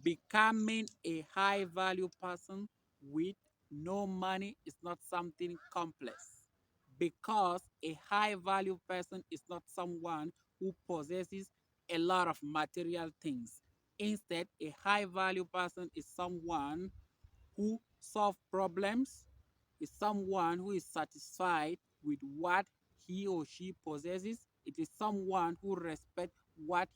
Becoming a high value person with no money is not something complex, because a high value person is not someone who possesses a lot of material things. Instead, a high value person is someone who solve problems, is someone who is satisfied with what he or she possesses. It is someone who respects what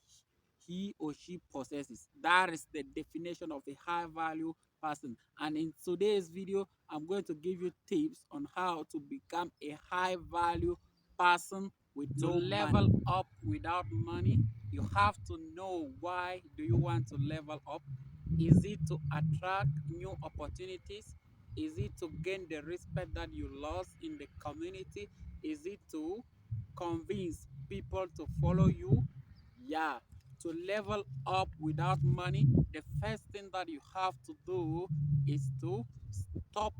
he or she possesses. That is the definition of a high value person. And in today's video, I'm going to give you tips on how to become a high value person with no money. To level up without money, you have to know, why do you want to level up? Is it to attract new opportunities? Is it to gain the respect that you lost in the community? Is it to convince people to follow you? Yeah. To level up without money, the first thing that you have to do is to stop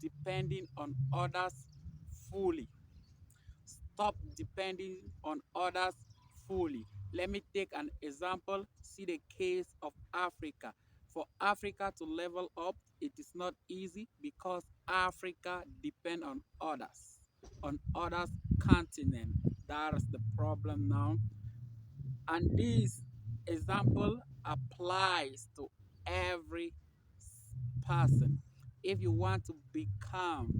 depending on others fully. Stop depending on others fully. Let me take an example. See the case of Africa. For Africa to level up, it is not easy because Africa depend on others continent. That is the problem now. And this example applies to every person. If you want to become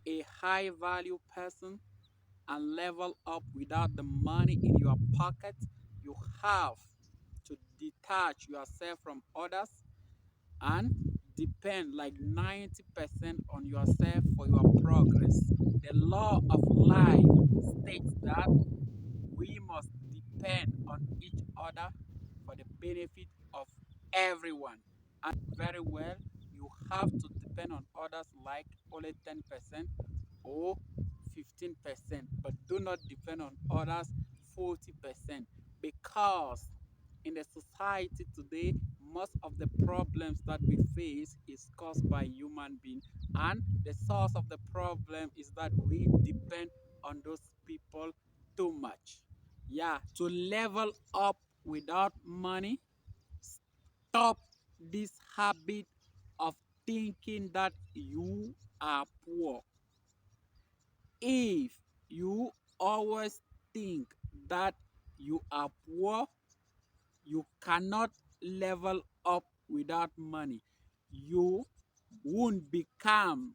a high value person and level up without the money in your pocket, you have to detach yourself from others and depend like 90% on yourself for your progress. The law of life states that we must depend on each other for the benefit of everyone. And very well, you have to depend on others like only 10% or 15%, but do not depend on others 40%, because in the society today, most of the problems that we face is caused by human beings, and the source of the problem is that we depend on those people too much. Yeah, to level up without money, stop this habit of thinking that you are poor. If you always think that you are poor, you cannot level up without money. You won't become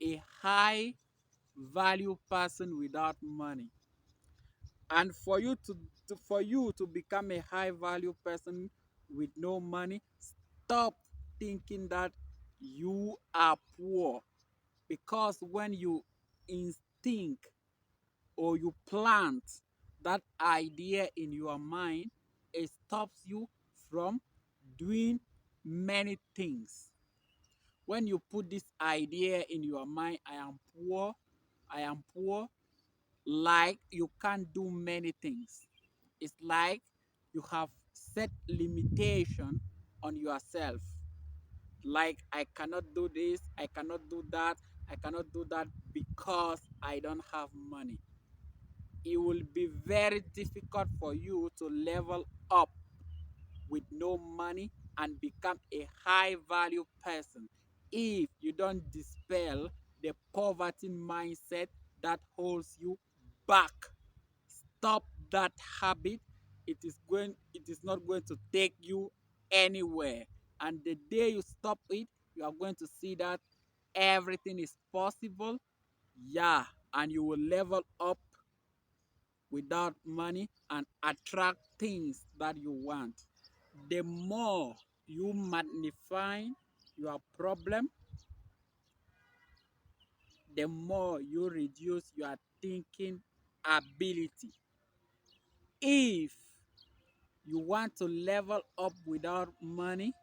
a high value person without money. And for you to become a high value person with no money, stop thinking that you are poor, because when you instinct or you plant that idea in your mind, it stops you from doing many things. When you put this idea in your mind, I am poor, like you can't do many things. It's like you have set limitation on yourself. Like, I cannot do this, I cannot do that, I cannot do that because I don't have money. It will be very difficult for you to level up with no money and become a high value person if you don't dispel the poverty mindset that holds you back. Stop that habit. It is not going to take you anywhere. And the day you stop it, you are going to see that everything is possible. Yeah, and you will level up without money and attract things that you want. The more you magnify your problem, the more you reduce your thinking ability. If you want to level up without money,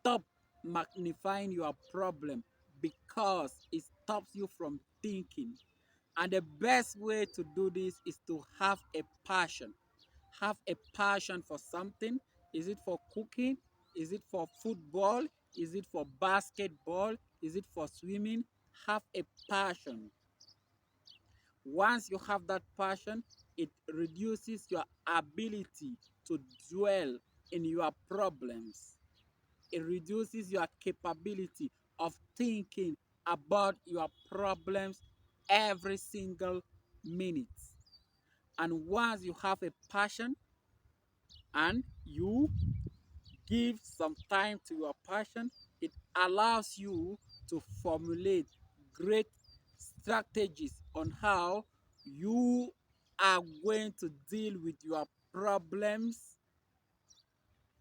stop magnifying your problem, because it stops you from thinking. And the best way to do this is to have a passion. Have a passion for something. Is it for cooking? Is it for football? Is it for basketball? Is it for swimming? Have a passion. Once you have that passion, it reduces your ability to dwell in your problems. It reduces your capability of thinking about your problems every single minute. And once you have a passion and you give some time to your passion, it allows you to formulate great strategies on how you are going to deal with your problems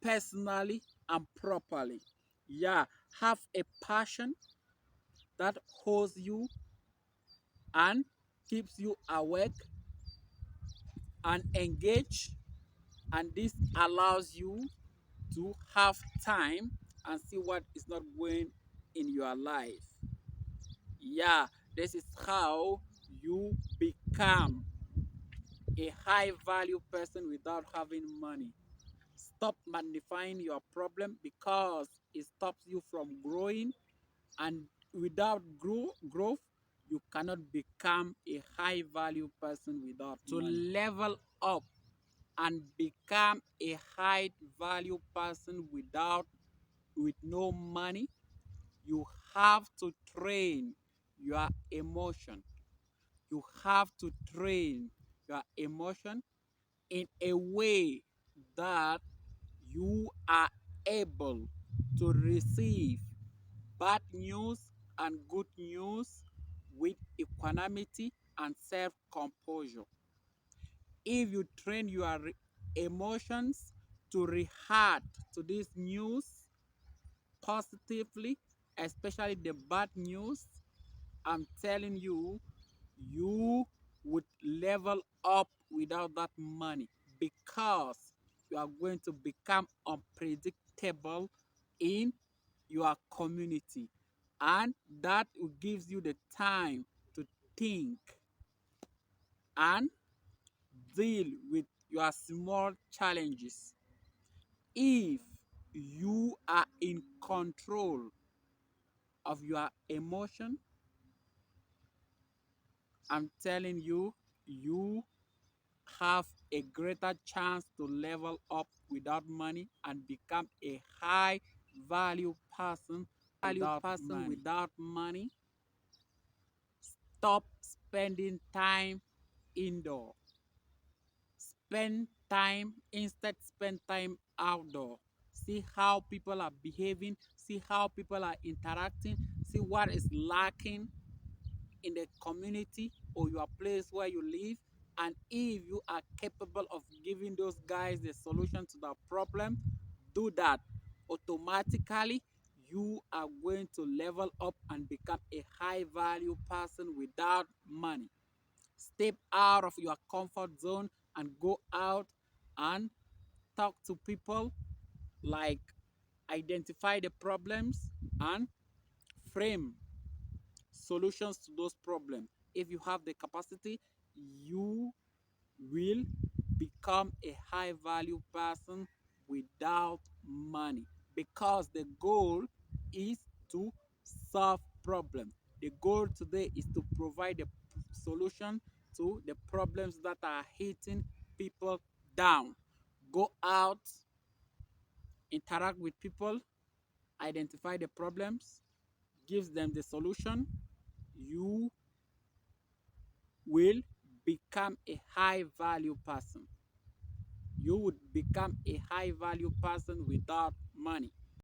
personally and properly. Yeah, have a passion that holds you and keeps you awake and engaged, and this allows you to have time and see what is not going in your life. Yeah, this is how you become a high value person without having money. Stop magnifying your problem because it stops you from growing, and without growth, you cannot become a high value person without to money. Level up and become a high value person with no money, you have to train your emotion. You have to train your emotion in a way that you are able to receive bad news and good news with equanimity and self composure. If you train your emotions to react to this news positively, especially the bad news, I'm telling you, you would level up without that money because you are going to become unpredictable in your community, and that will gives you the time to think and deal with your small challenges. If you are in control of your emotion, I'm telling you, you have a greater chance to level up without money and become a high value person without money. Stop spending time indoor. Spend time outdoor. See how people are behaving, see how people are interacting, see what is lacking in the community or your place where you live. And if you are capable of giving those guys the solution to that problem, do that. Automatically, you are going to level up and become a high value person without money. Step out of your comfort zone and go out and talk to people, like identify the problems and frame solutions to those problems. If you have the capacity, you will become a high value person without money, because the goal is to solve problems. The goal today is to provide a solution to the problems that are hitting people down. Go out, interact with people, identify the problems, gives them the solution. You will become a high value person. You would become a high value person without money.